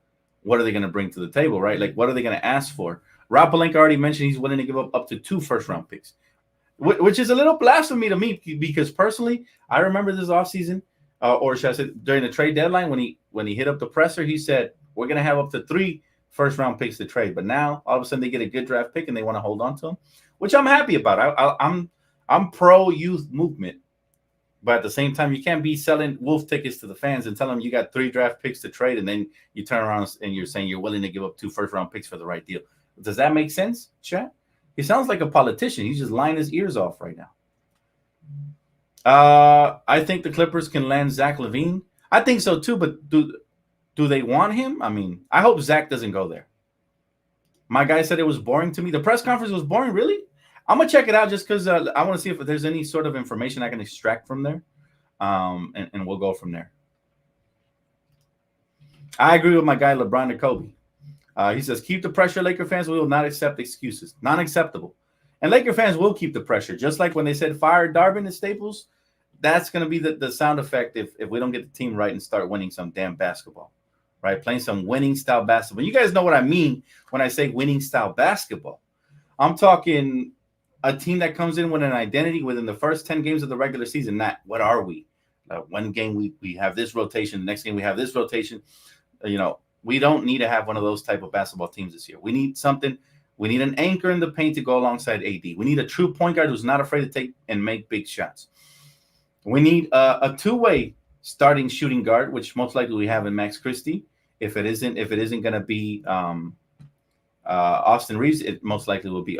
bring to the table, right? Like, what are they gonna ask for? Rob Pelinka already mentioned he's willing to give up to 2 first-round picks, which is a little blasphemy to me, because personally, I remember this offseason, or should I say during the trade deadline, when he hit up the presser, he said, we're gonna have up to 3 first-round picks to trade. But now all of a sudden they get a good draft pick and they want to hold on to him, which I'm happy about. I'm pro youth movement, but at the same time, you can't be selling wolf tickets to the fans and tell them you got 3 draft picks to trade, and then you turn around and you're saying you're willing to give up 2 first-round picks for the right deal. Does that make sense, chat? He sounds like a politician. He's just lying his ears off right now. I think the Clippers can land Zach LaVine. I think so too, but do they want him? I mean, I hope Zach doesn't go there. My guy said it was boring to me. The press conference was boring, really? I'm going to check it out just because I want to see if there's any sort of information I can extract from there, and we'll go from there. I agree with my guy, LeBron to Kobe. He says, keep the pressure, Laker fans. We will not accept excuses. Non-acceptable. And Laker fans will keep the pressure. Just like when they said fire Darvin at Staples, that's going to be the sound effect if we don't get the team right and start winning some damn basketball, right? Playing some winning style basketball. You guys know what I mean when I say winning style basketball. I'm talking a team that comes in with an identity within the first 10 games of the regular season. Not what are we? One game we have this rotation. The next game we have this rotation. We don't need to have one of those type of basketball teams this year. We need something. We need an anchor in the paint to go alongside AD. We need a true point guard who's not afraid to take and make big shots. We need a two-way starting shooting guard, which most likely we have in Max Christie. If it isn't going to be Austin Reeves, it most likely will be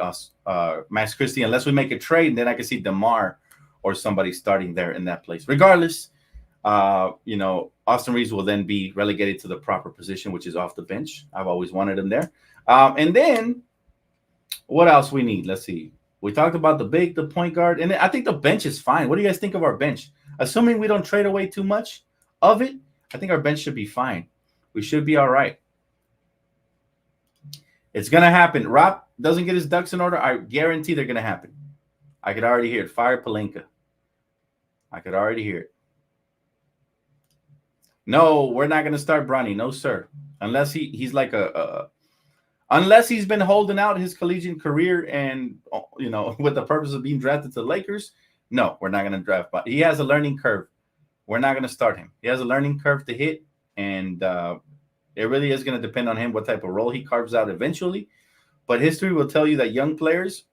Max Christie, unless we make a trade. And then I can see DeMar or somebody starting there in that place. Regardless, Austin Reeves will then be relegated to the proper position, which is off the bench. I've always wanted him there. And then what else we need? Let's see. We talked about the point guard, and I think the bench is fine. What do you guys think of our bench? Assuming we don't trade away too much of it, I think our bench should be fine. We should be all right. It's going to happen. Rob doesn't get his ducks in order. I guarantee they're going to happen. I could already hear it. Fire Pelinka. I could already hear it. No, we're not going to start Bronny. No, sir. Unless he's like unless he's been holding out his collegiate career and, with the purpose of being drafted to the Lakers. No, we're not going to draft. But he has a learning curve. We're not going to start him. He has a learning curve to hit, and it really is going to depend on him what type of role he carves out eventually. But history will tell you that young players,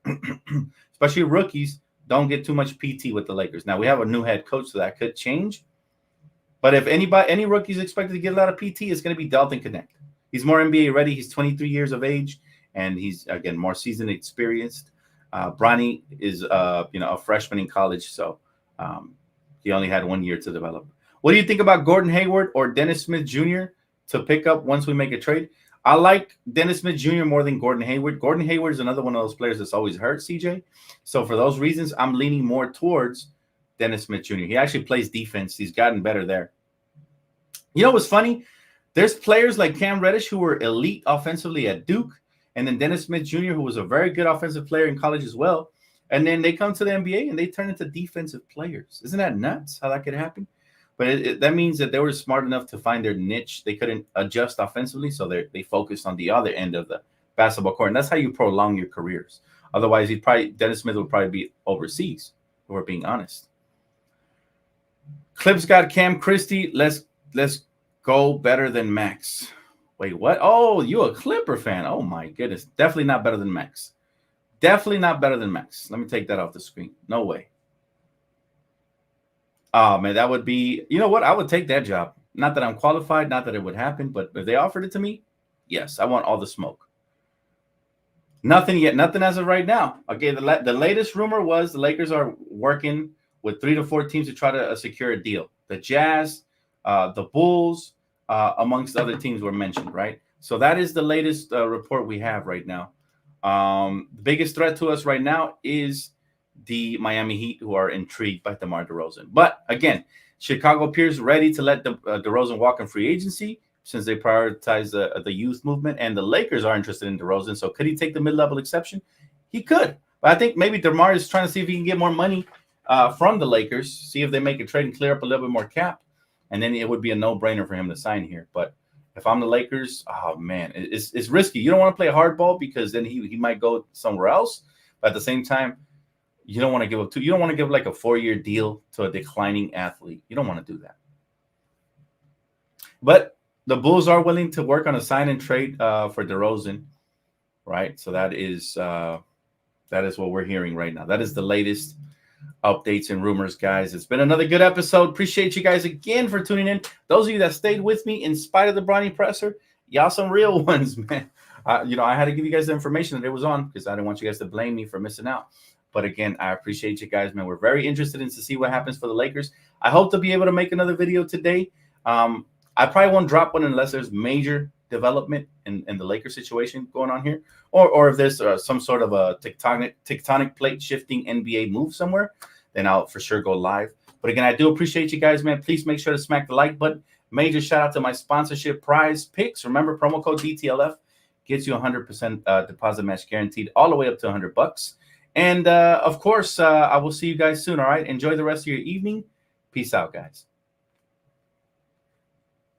especially rookies, don't get too much PT with the Lakers. Now, we have a new head coach, so that could change. But if any rookie is expected to get a lot of PT, it's going to be Dalton Connect. He's more NBA ready. He's 23 years of age, and he's, again, more seasoned, experienced. Bronny is, a freshman in college, so he only had 1 year to develop. What do you think about Gordon Hayward or Dennis Smith Jr. to pick up once we make a trade? I like Dennis Smith Jr. more than Gordon Hayward. Gordon Hayward is another one of those players that's always hurt, CJ. So for those reasons, I'm leaning more towards Dennis Smith Jr. He actually plays defense. He's gotten better there. You know what's funny? There's players like Cam Reddish who were elite offensively at Duke, and then Dennis Smith Jr., who was a very good offensive player in college as well. And then they come to the NBA and they turn into defensive players. Isn't that nuts how that could happen? But that means that they were smart enough to find their niche. They couldn't adjust offensively, so they focused on the other end of the basketball court. And that's how you prolong your careers. Otherwise, Dennis Smith would probably be overseas, if we're being honest. Clips got Cam Christie. Let's go better than Max. Wait, what? Oh, you a Clipper fan? Oh my goodness. Definitely not better than Max. Definitely not better than Max. Let me take that off the screen. No way. Oh man, that would be, you know what? I would take that job. Not that I'm qualified, not that it would happen, but if they offered it to me, yes, I want all the smoke. Nothing yet, nothing as of right now. Okay, the latest rumor was the Lakers are working with 3 to 4 teams to try to secure a deal. The Jazz, the Bulls, amongst other teams were mentioned, right? So that is the latest report we have right now. The biggest threat to us right now is the Miami Heat, who are intrigued by DeMar DeRozan. But again, Chicago appears ready to let DeRozan walk in free agency since they prioritize the youth movement, and the Lakers are interested in DeRozan. So could he take the mid-level exception? He could. But I think maybe DeMar is trying to see if he can get more money from the Lakers, see if they make a trade and clear up a little bit more cap, and then it would be a no-brainer for him to sign here. But if I'm the Lakers, oh man, it's risky. You don't want to play hardball because then he might go somewhere else. But at the same time, you don't want to give up you don't want to give like a 4-year deal to a declining athlete. You don't want to do that. But the Bulls are willing to work on a sign and trade for DeRozan, right? So that is what we're hearing right now. That is the latest updates and rumors, guys. It's been another good episode. Appreciate you guys again for tuning in. Those of you that stayed with me in spite of the Bronny presser, y'all some real ones, man. I had to give you guys the information that it was on because I didn't want you guys to blame me for missing out. But again, I appreciate you guys, man. We're very interested in to see what happens for the Lakers. I hope to be able to make another video today. I probably won't drop one unless there's major development in the Lakers situation going on here, or if there's some sort of a tectonic plate shifting NBA move somewhere, then I'll for sure go live. But again, I do appreciate you guys, man. Please make sure to smack the like button. Major shout out to my sponsorship Prize Picks. Remember, promo code DTLF gets you 100% deposit match guaranteed all the way up to $100. And of course, I will see you guys soon. All right. Enjoy the rest of your evening. Peace out, guys.